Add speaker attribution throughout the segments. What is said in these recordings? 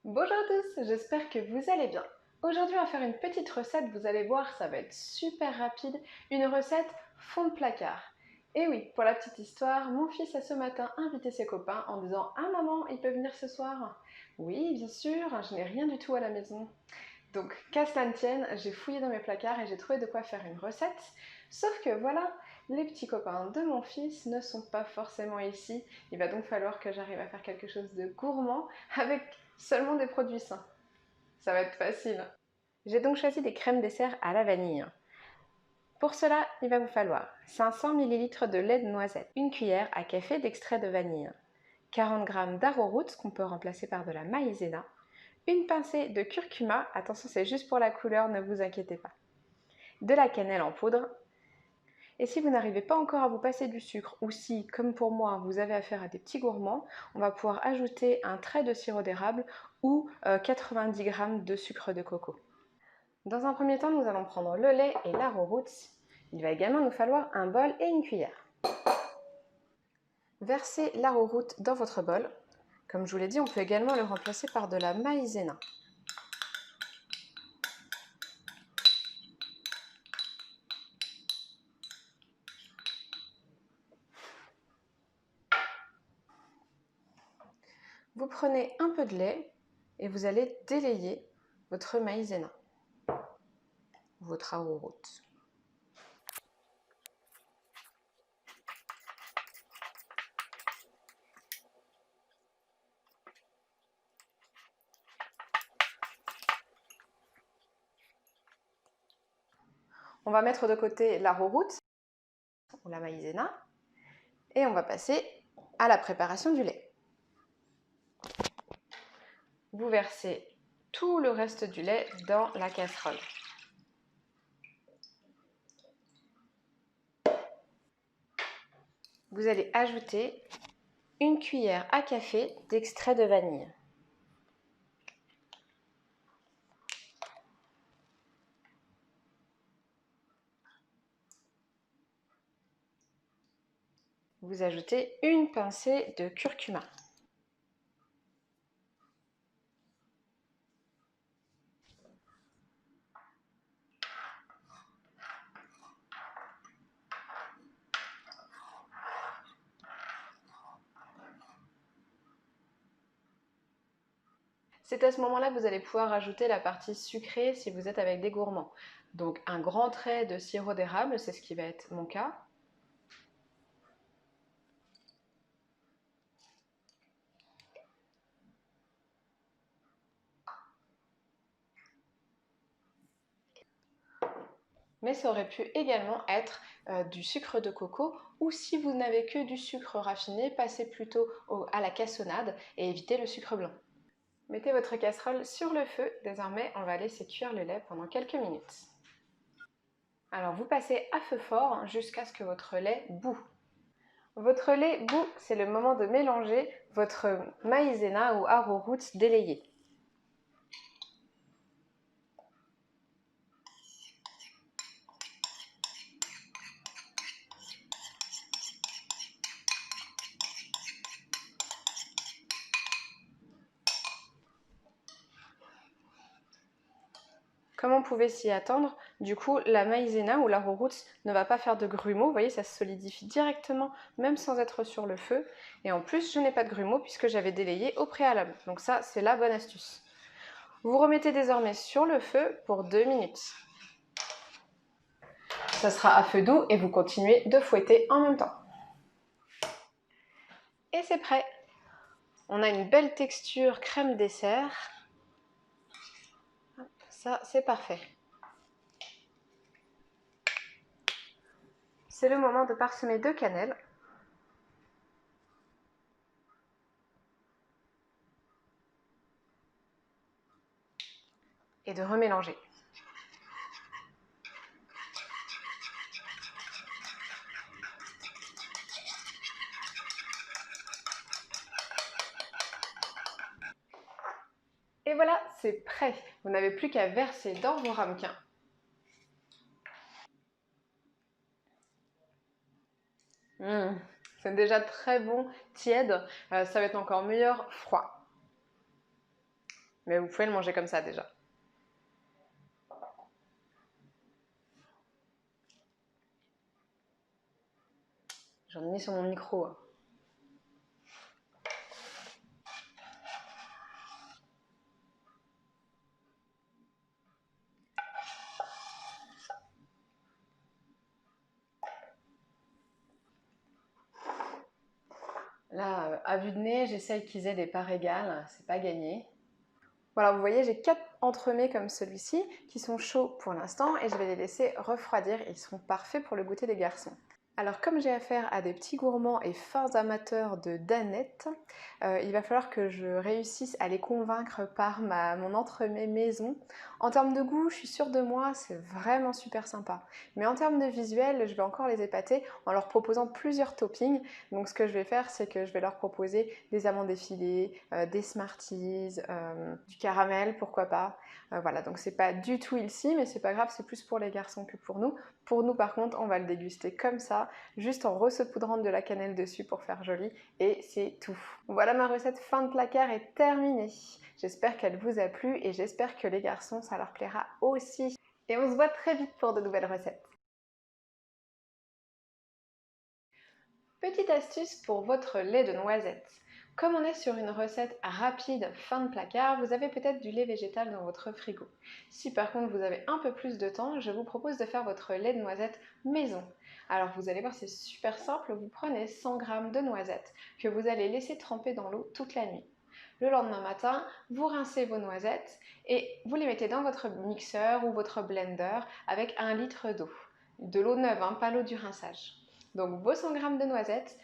Speaker 1: Bonjour à tous, j'espère que vous allez bien. Aujourd'hui, on va faire une petite recette, vous allez voir, ça va être super rapide, une recette fond de placard. Et oui, pour la petite histoire, mon fils a ce matin invité ses copains en disant « Ah maman, il peut venir ce soir ?» Oui, bien sûr, je n'ai rien du tout à la maison. Donc, qu'à cela ne tienne, j'ai fouillé dans mes placards et j'ai trouvé de quoi faire une recette. Sauf que voilà, les petits copains de mon fils ne sont pas forcément ici. Il va donc falloir que j'arrive à faire quelque chose de gourmand avec seulement des produits sains. Ça va être facile. J'ai donc choisi des crèmes dessert à la vanille. Pour cela, il va vous falloir 500 ml de lait de noisette, une cuillère à café d'extrait de vanille, 40 g d'arrowroot qu'on peut remplacer par de la maïzena, une pincée de curcuma, attention c'est juste pour la couleur, ne vous inquiétez pas, de la cannelle en poudre. Et si vous n'arrivez pas encore à vous passer du sucre, ou si, comme pour moi, vous avez affaire à des petits gourmands, on va pouvoir ajouter un trait de sirop d'érable ou 90 g de sucre de coco. Dans un premier temps, nous allons prendre le lait et l'arrowroot. Il va également nous falloir un bol et une cuillère. Versez l'arrowroot dans votre bol. Comme je vous l'ai dit, on peut également le remplacer par de la maïzena. Vous prenez un peu de lait et vous allez délayer votre maïzena, votre arrowroot. On va mettre de côté l'arrowroot ou la maïzena et on va passer à la préparation du lait. Vous versez tout le reste du lait dans la casserole. Vous allez ajouter une cuillère à café d'extrait de vanille. Vous ajoutez une pincée de curcuma. C'est à ce moment-là que vous allez pouvoir ajouter la partie sucrée si vous êtes avec des gourmands. Donc un grand trait de sirop d'érable, c'est ce qui va être mon cas. Mais ça aurait pu également être du sucre de coco, ou si vous n'avez que du sucre raffiné, passez plutôt à la cassonade et évitez le sucre blanc. Mettez votre casserole sur le feu, désormais on va laisser cuire le lait pendant quelques minutes. Alors vous passez à feu fort jusqu'à ce que votre lait bout. Votre lait bout, c'est le moment de mélanger votre maïzena ou arrowroot délayé. Comme on pouvait s'y attendre, du coup, la maïzena ou l'arrowroot ne va pas faire de grumeaux. Vous voyez, ça se solidifie directement, même sans être sur le feu. Et en plus, je n'ai pas de grumeaux puisque j'avais délayé au préalable. Donc ça, c'est la bonne astuce. Vous remettez désormais sur le feu pour 2 minutes. Ça sera à feu doux et vous continuez de fouetter en même temps. Et c'est prêt! On a une belle texture crème dessert. Ça, c'est parfait. C'est le moment de parsemer de cannelle. Et de remélanger. Et voilà, c'est prêt. Vous n'avez plus qu'à verser dans vos ramequins. C'est déjà très bon, tiède. Ça va être encore meilleur froid. Mais vous pouvez le manger comme ça déjà. J'en ai mis sur mon micro. Là, à vue de nez, j'essaye qu'ils aient des parts égales, c'est pas gagné. Voilà, vous voyez, j'ai 4 entremets comme celui-ci qui sont chauds pour l'instant et je vais les laisser refroidir. Ils seront parfaits pour le goûter des garçons. Alors comme j'ai affaire à des petits gourmands et forts amateurs de danettes, il va falloir que je réussisse à les convaincre par mon entremets maison. En termes de goût, je suis sûre de moi, c'est vraiment super sympa. Mais en termes de visuel, je vais encore les épater en leur proposant plusieurs toppings. Donc ce que je vais faire, c'est que je vais leur proposer des amandes effilées, des Smarties, du caramel, pourquoi pas. Voilà, donc c'est pas du tout ici, mais c'est pas grave, c'est plus pour les garçons que pour nous. Pour nous, par contre, on va le déguster comme ça, juste en ressaupoudrant de la cannelle dessus pour faire joli, et c'est tout. Voilà, ma recette fin de placard est terminée. J'espère qu'elle vous a plu et j'espère que les garçons, ça leur plaira aussi. Et on se voit très vite pour de nouvelles recettes. Petite astuce pour votre lait de noisette. Comme on est sur une recette rapide fin de placard, vous avez peut-être du lait végétal dans votre frigo. Si par contre vous avez un peu plus de temps, je vous propose de faire votre lait de noisette maison. Alors vous allez voir, c'est super simple, vous prenez 100 g de noisettes que vous allez laisser tremper dans l'eau toute la nuit. Le lendemain matin, vous rincez vos noisettes et vous les mettez dans votre mixeur ou votre blender avec 1 litre d'eau. De l'eau neuve, hein, pas l'eau du rinçage. Donc vos 100 g de noisettes,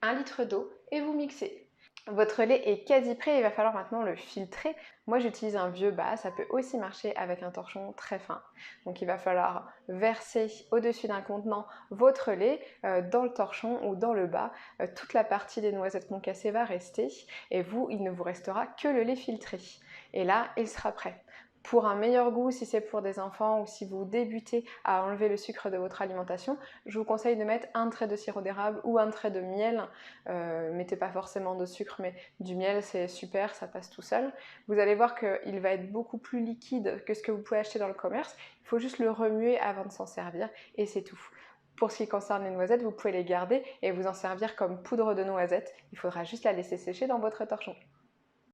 Speaker 1: 1 litre d'eau et vous mixez. Votre lait est quasi prêt, il va falloir maintenant le filtrer. Moi j'utilise un vieux bas, ça peut aussi marcher avec un torchon très fin. Donc il va falloir verser au-dessus d'un contenant votre lait dans le torchon ou dans le bas. Toute la partie des noisettes concassées va rester et vous, il ne vous restera que le lait filtré. Et là, il sera prêt. Pour un meilleur goût, si c'est pour des enfants ou si vous débutez à enlever le sucre de votre alimentation, je vous conseille de mettre un trait de sirop d'érable ou un trait de miel. Mettez pas forcément de sucre, mais du miel, c'est super, ça passe tout seul. Vous allez voir qu'il va être beaucoup plus liquide que ce que vous pouvez acheter dans le commerce. Il faut juste le remuer avant de s'en servir et c'est tout. Pour ce qui concerne les noisettes, vous pouvez les garder et vous en servir comme poudre de noisette. Il faudra juste la laisser sécher dans votre torchon.